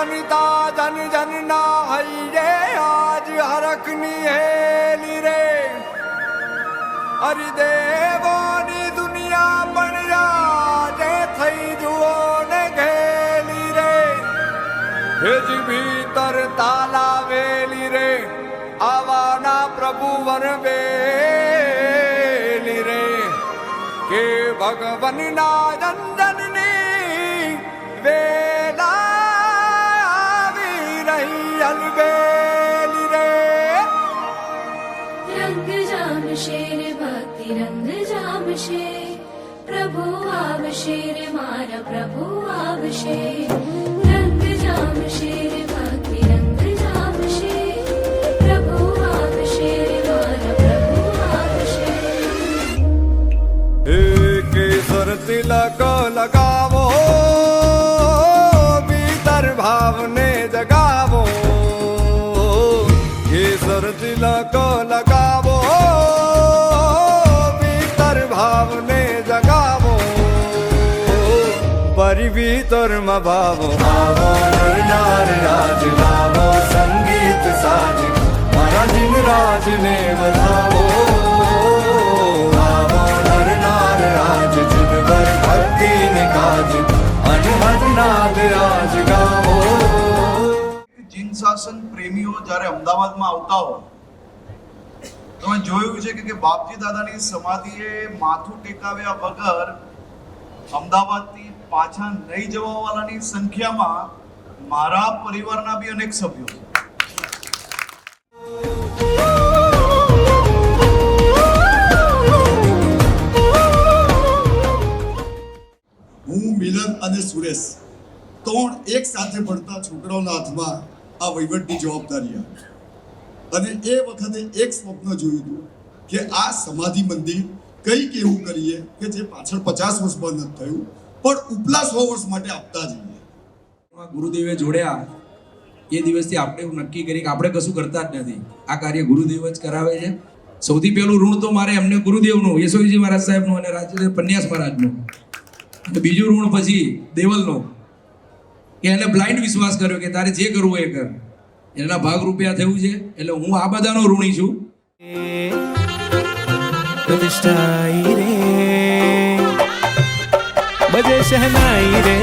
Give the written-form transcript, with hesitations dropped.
વનિતા જન જન ના હઈ રે આજ હરખની હેલી રે હરિદેવોની દુનિયા પણ રાજે થઈ જુઓ ને ઘેલી રે હેજ ભીતર તાલાવેલી રે આવાના પ્રભુ વરવેલી રે કે ભગવનના જનજનની વેલા આવી રહી અલબેલી રે रंग जामशे रे भक्ति रंग जामशे प्रभु आवशे रे मारा प्रभु आवशे रंग जामशे रे भक्ति रंग जामशे प्रभु आवशे रे मारा प्रभु आवशे हे केसर तिलक लगावो भीतर भावने जगावो केसर तिलक लगावो भीतर भावने जगावो परि भीतर में भावो आवो नर नार राज गावो संगीत साज मारा दिन राज ने बधावो आवो नर नार राज जिन भर भक्ति ने काज अनहद नाद राज गावो જીન શાસન પ્રેમીઓ જ્યારે અમદાવાદમાં આવતા હોય તમે જોયું છે કે બાપજી દાદાની સમાધિએ માથું ટેકાવ્યા વગર અમદાવાદથી પાછા નહીં જવા વાળાની સંખ્યામાં મારા પરિવારના બી અનેક સભ્યો છે. હું મિલન અને સુરેશ ત્રણ એક સાથે ભણતા છોકરાઓના હાથમાં આ વહીવટની જવાબદારી આવી અને એ વખતે એક સ્વપ્ન જોયું હતું કે આ સમાધિ મંદિર કંઈક એવું કરીએ કે જે પાછળ 50 વર્ષ બંધ નથી થયું પણ ઉપલા 100 વર્ષ માટે આપતા જઈએ. ગુરુદેવે જોડ્યા એ દિવસથી આપણે એવું નક્કી કરી કે આપણે કશું કરતા જ નથી, આ કાર્ય ગુરુદેવ જ કરાવે છે. સૌથી પહેલું ઋણ તો મારે એમને ગુરુદેવનું, યશોજી મહારાજ સાહેબનું અને રાજેન્દ્ર પન્યાસ મહારાજનું, અને બીજું ઋણ પછી દેવલનો કે એને બ્લાઇન્ડ વિશ્વાસ કર્યો કે તારે જે કરવું એ કર, એના ભાગ રૂપિયા થયું છે. એટલે હું આ બધાનો ઋણી છું. प्रतिष्ठाई रे बजे शहनाई रे